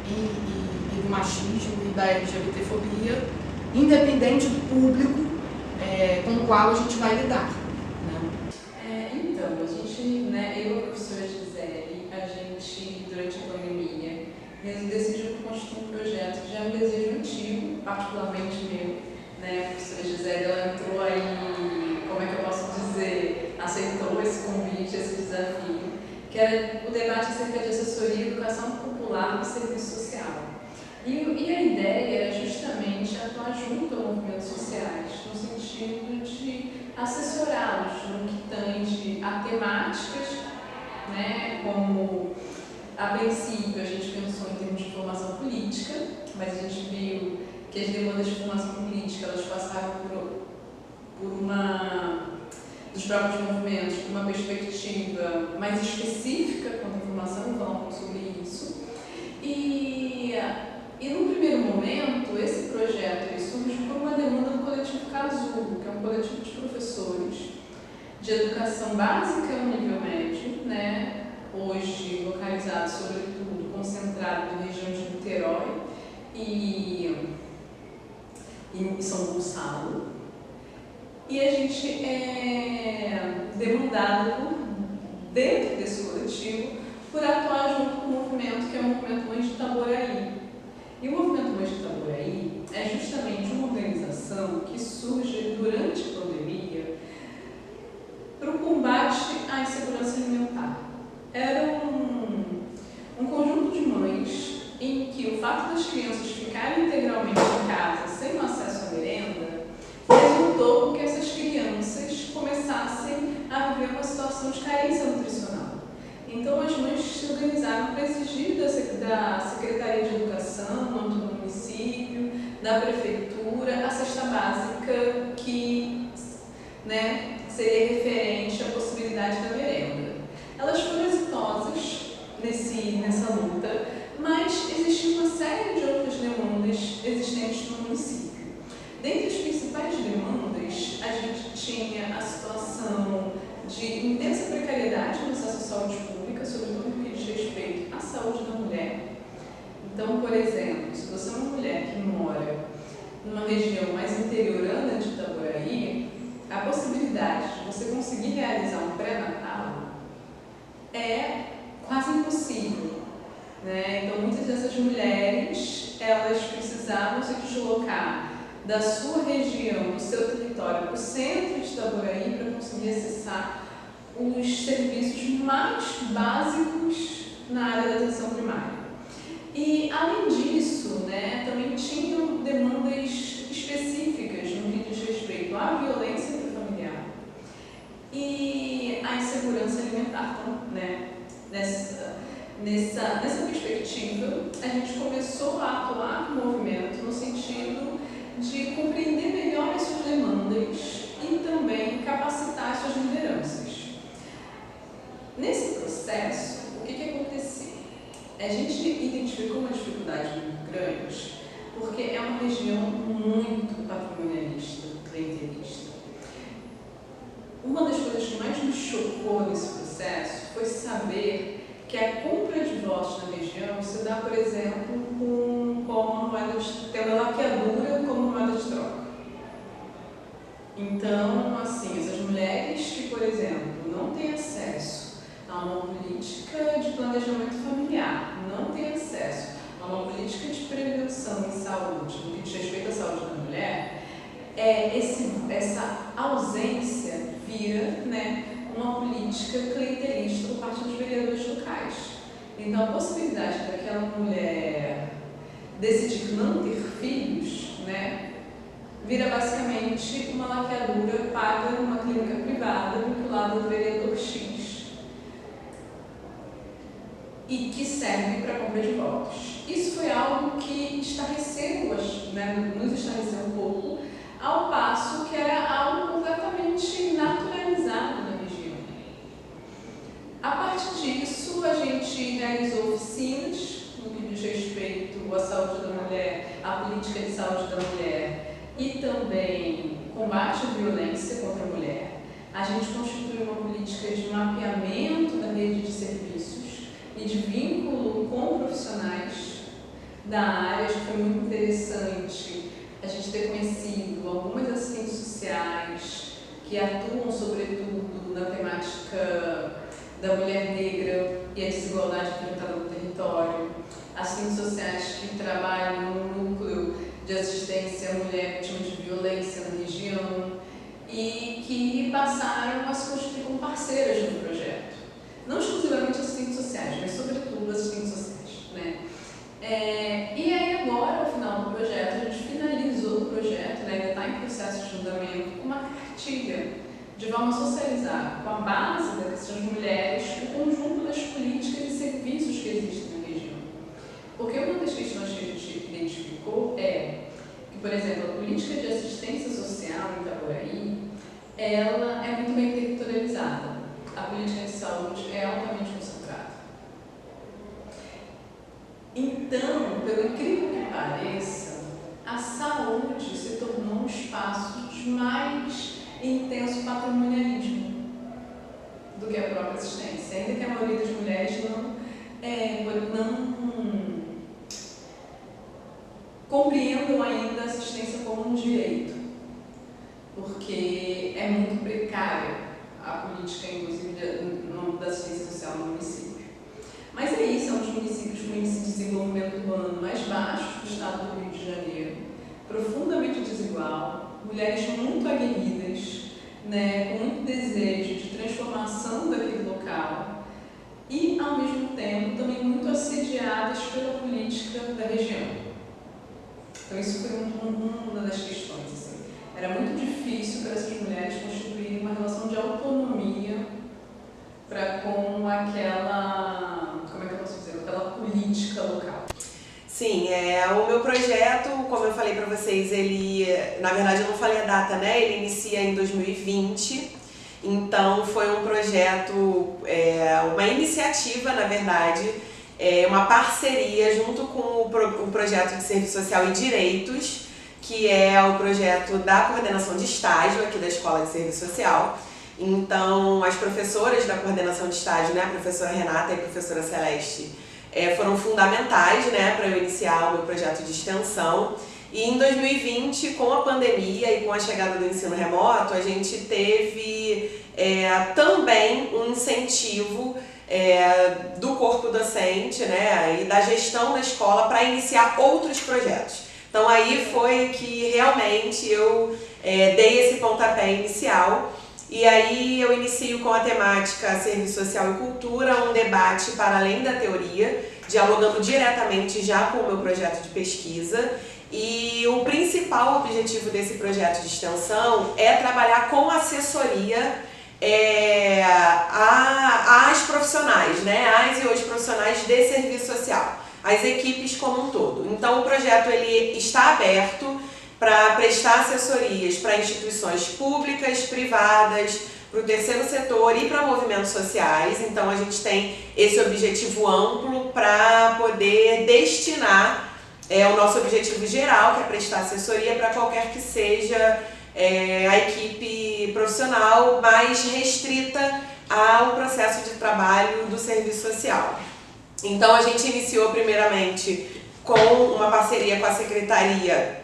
e do machismo e da LGBTfobia, independente do público com o qual a gente vai lidar. Né? Então, a gente, né, eu e a professora Gisele, a gente, durante a pandemia, decidiu construir um projeto que já é um desejo antigo, particularmente meu, né? A professora Gisele, ela entrou aí, como é que eu posso dizer, aceitou esse convite, esse desafio, que era o debate acerca de assessoria e educação popular no serviço social. E a ideia era justamente atuar junto a movimentos sociais, no sentido de assessorá-los no que tange a temáticas, né, como a princípio a gente pensou em termos de formação política, mas a gente viu que as demandas de formação política elas passaram por uma dos próprios movimentos, por uma perspectiva mais específica quanto à formação, então um pouco sobre isso. E no primeiro momento, esse projeto surge por uma demanda do coletivo Casulo, que é um coletivo de professores de educação básica ao nível médio, né? Hoje localizado, sobretudo, concentrado na região de Niterói e São Gonçalo. E a gente é demandado, dentro desse coletivo, por atuar junto com o movimento, que é o movimento Mães de Itaboraí. E o movimento Mães de Itaboraí é justamente uma organização que surge durante a pandemia para o combate à insegurança alimentar. Era um conjunto de mães em que o fato das crianças ficarem integralmente em casa sem acesso à merenda resultou que essas crianças começassem a viver uma situação de carência nutricional. Então as mães se organizaram para exigir da Secretaria de Educação, no âmbito do município, da prefeitura, a cesta básica que, né, seria referente à possibilidade da merenda. Elas foram exitosas nessa luta, mas existia uma série de outras demandas existentes no município. Dentre as principais demandas, a gente tinha a situação de intensa precariedade no acesso à saúde pública, sobretudo no que diz respeito à saúde da mulher. Então, por exemplo, se você é uma mulher que mora numa região mais interiorana de Itaboraí, a possibilidade de você conseguir realizar um pré-natal é quase impossível, né? Então, muitas dessas mulheres, elas precisavam se deslocar da sua região, do seu território, para o centro de Itaboraí para conseguir acessar os serviços mais básicos na área da atenção primária. E, além disso, né, também tinham demandas específicas no que diz respeito à violência intrafamiliar e à insegurança alimentar. Então, né, nessa perspectiva, a gente começou a atuar no movimento no sentido de compreender melhor as suas demandas e também capacitar as suas lideranças. Nesse processo, o que aconteceu? A gente identificou uma dificuldade muito grande porque é uma região muito patrimonialista, clientelista. Uma das coisas que mais me chocou nesse processo foi saber que a compra de votos na região se dá, por exemplo, com uma moeda pela laqueadura como moeda de troca. Então, assim, essas mulheres que, por exemplo, não têm acesso a uma política de planejamento familiar, não têm acesso a uma política de prevenção em saúde, no que diz respeito à saúde da mulher, essa ausência vira, né, uma política clientelista por parte dos vereadores locais. Então, a possibilidade daquela mulher decidir não ter filhos, né, vira basicamente uma laqueadura paga numa clínica privada vinculada ao vereador X e que serve para compra de votos. Isso foi algo que estarreceu, né, nos estarreceu um pouco, ao passo que era algo completamente naturalizado na região. A partir disso, a gente realizou oficinas no que diz respeito à saúde da mulher, à política de saúde da mulher e também combate à violência contra a mulher. A gente constituiu uma política de mapeamento da rede de serviços e de vínculo com profissionais da área. Acho que foi muito interessante a gente ter conhecido algumas assistentes sociais que atuam, sobretudo, na temática da mulher negra e a desigualdade enfrentada no território, assistentes sociais que trabalham no núcleo de assistência à mulher vítima de violência na região e que passaram a se constituir como parceiras do projeto. Não exclusivamente assistentes sociais, mas sobretudo assistentes sociais, né? E aí agora, ao final do projeto, a gente finalizou o projeto, né, ainda está em processo de andamento, com uma cartilha de forma socializada, com a base dessas mulheres, o conjunto das políticas e serviços que existem na região. Porque uma das questões que a gente identificou é que, por exemplo, a política de assistência social em Itaboraí, ela é muito bem territorializada. A política de saúde é altamente concentrada. Então, pelo incrível que pareça, a saúde se tornou um espaço de mais intenso patrimonialismo do que a própria assistência, ainda que a maioria das mulheres não compreendam ainda a assistência como um direito, porque é muito precária a política, inclusive, da assistência social no município. Mas é isso, é um dos municípios com índice de desenvolvimento urbano mais baixo do estado do Rio de Janeiro, profundamente desigual, mulheres muito aguerridas, né, com muito desejo de transformação daquele local e, ao mesmo tempo, também muito assediadas pela política da região. Então, isso foi uma das questões. Assim. Era muito difícil para essas mulheres constituírem uma relação de autonomia para com aquela, como é que eu posso dizer, aquela política local. Sim, o meu projeto, como eu falei para vocês, ele, na verdade eu não falei a data, né? Ele inicia em 2020 Então foi um projeto, uma iniciativa, na verdade, uma parceria junto com o projeto de Serviço Social e Direitos, que é o projeto da coordenação de estágio aqui da Escola de Serviço Social. Então, as professoras da coordenação de estágio, né, a professora Renata e a professora Celeste, foram fundamentais, né, para eu iniciar o meu projeto de extensão. E em 2020, com a pandemia e com a chegada do ensino remoto, a gente teve também um incentivo do corpo docente, né, e da gestão da escola para iniciar outros projetos. Então aí foi que realmente eu dei esse pontapé inicial. E aí eu inicio com a temática Serviço Social e Cultura, um debate para além da teoria, dialogando diretamente já com o meu projeto de pesquisa. E o principal objetivo desse projeto de extensão é trabalhar com assessoria às profissionais, né? Às e os profissionais de serviço social, as equipes como um todo. Então o projeto ele está aberto para prestar assessorias para instituições públicas, privadas, para o terceiro setor e para movimentos sociais. Então a gente tem esse objetivo amplo para poder destinar o nosso objetivo geral, que é prestar assessoria para qualquer que seja a equipe profissional mais restrita ao processo de trabalho do serviço social. Então a gente iniciou primeiramente com uma parceria com a Secretaria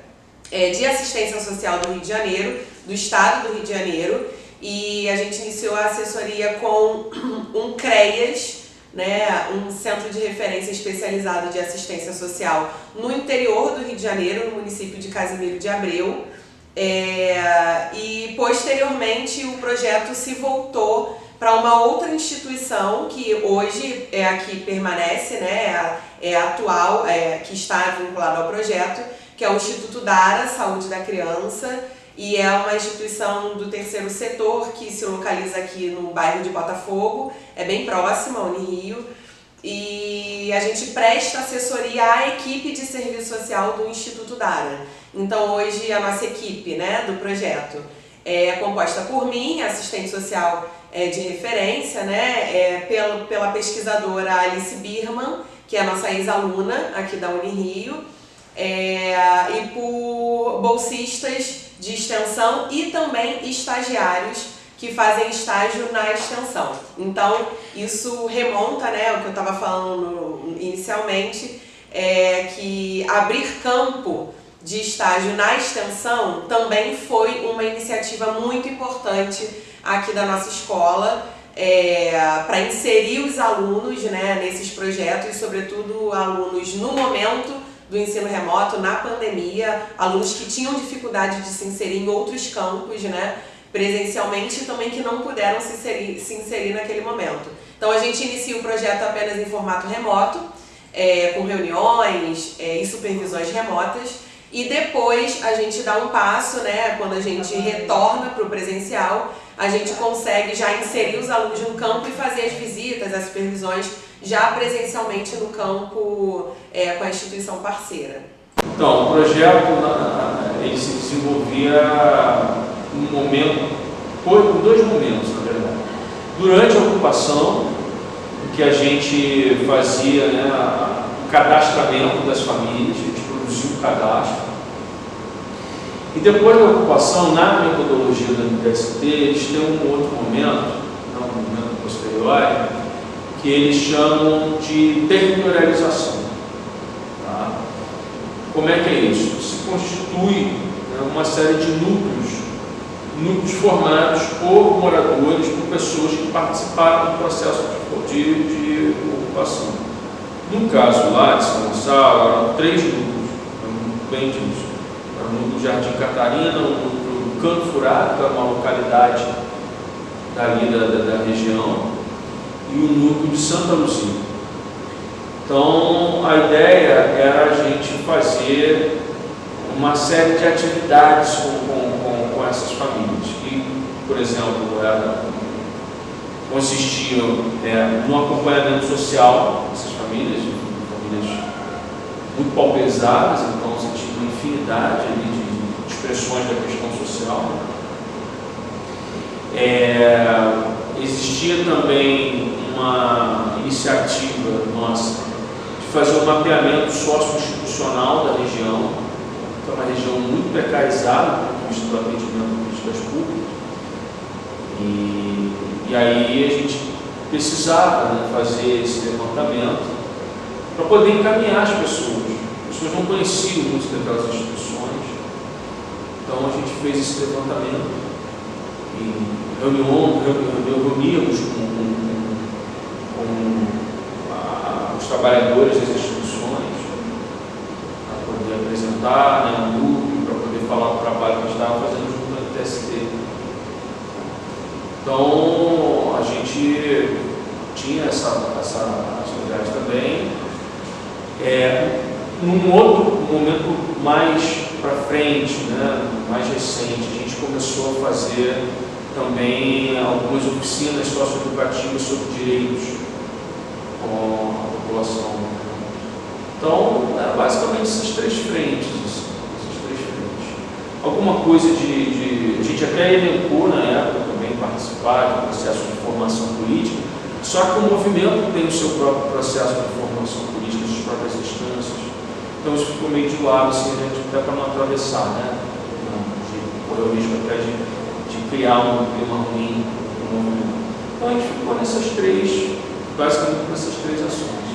de Assistência Social do Rio de Janeiro, do Estado do Rio de Janeiro, e a gente iniciou a assessoria com um CREAS, né, um centro de referência especializado de assistência social no interior do Rio de Janeiro, no município de Casimiro de Abreu, e posteriormente o projeto se voltou para uma outra instituição que hoje aqui permanece, né, atual, que está vinculada ao projeto, que é o Instituto Dara, Saúde da Criança, e é uma instituição do terceiro setor que se localiza aqui no bairro de Botafogo, é bem próximo ao Unirio, e a gente presta assessoria à equipe de serviço social do Instituto Dara. Então hoje a nossa equipe, né, do projeto é composta por mim, assistente social de referência, né, pela pesquisadora Alice Birman, que é a nossa ex-aluna aqui da Unirio, e por bolsistas de extensão e também estagiários que fazem estágio na extensão. Então, isso remonta, né, ao que eu estava falando inicialmente, que abrir campo de estágio na extensão também foi uma iniciativa muito importante aqui da nossa escola, para inserir os alunos, né, nesses projetos, e sobretudo alunos no momento do ensino remoto, na pandemia, alunos que tinham dificuldade de se inserir em outros campos, né, presencialmente, e também que não puderam se inserir naquele momento. Então a gente inicia o projeto apenas em formato remoto, com reuniões e supervisões remotas, e depois a gente dá um passo, né, quando a gente retorna para o presencial, a gente consegue já inserir os alunos no campo e fazer as visitas, as supervisões já presencialmente no campo com a instituição parceira. Então, o projeto ele se desenvolvia em dois momentos, na verdade. Durante a ocupação, que a gente fazia, né, o cadastramento das famílias, a gente produzia um cadastro. E depois da ocupação, na metodologia da MTST, eles têm um outro momento, um momento posterior, que eles chamam de territorialização. Tá? Como é que é isso? Se constitui, né, uma série de núcleos formados por moradores, por pessoas que participaram do processo de ocupação. No caso lá de São Gonçalo, eram 3 núcleos, bem disso. Era o núcleo Jardim Catarina, o núcleo Canto Furado, que é uma localidade dali da região, e o núcleo de Santa Luzia. Então, a ideia era a gente fazer uma série de atividades com essas famílias, que, por exemplo, consistiam no acompanhamento social dessas famílias muito pauperizadas, então você tinha uma infinidade ali de expressões da questão social. Existia também uma iniciativa nossa de fazer um mapeamento socioinstitucional da região, que é uma região muito precarizada do ponto de vista do atendimento de políticas públicas. E aí a gente precisava, né, fazer esse levantamento para poder encaminhar as pessoas. As pessoas não conheciam muito daquelas instituições, então a gente fez esse levantamento e reuníamos com os trabalhadores das instituições para poder apresentar, né, um grupo, para poder falar do trabalho que a gente estava fazendo junto ao MTST. Então a gente tinha essa atividade também. Num outro momento mais para frente, né, mais recente, a gente começou a fazer também algumas oficinas socioeducativas sobre direitos com a população. Então, basicamente essas três frentes. Alguma coisa a gente até elencou na época também participar do processo de formação política, só que o movimento tem o seu próprio processo de formação política, suas próprias instâncias. Então isso ficou meio de lado, assim, a gente até para não atravessar, né? Correu o risco até de criar um clima ruim no movimento. Então a gente ficou basicamente nessas três ações.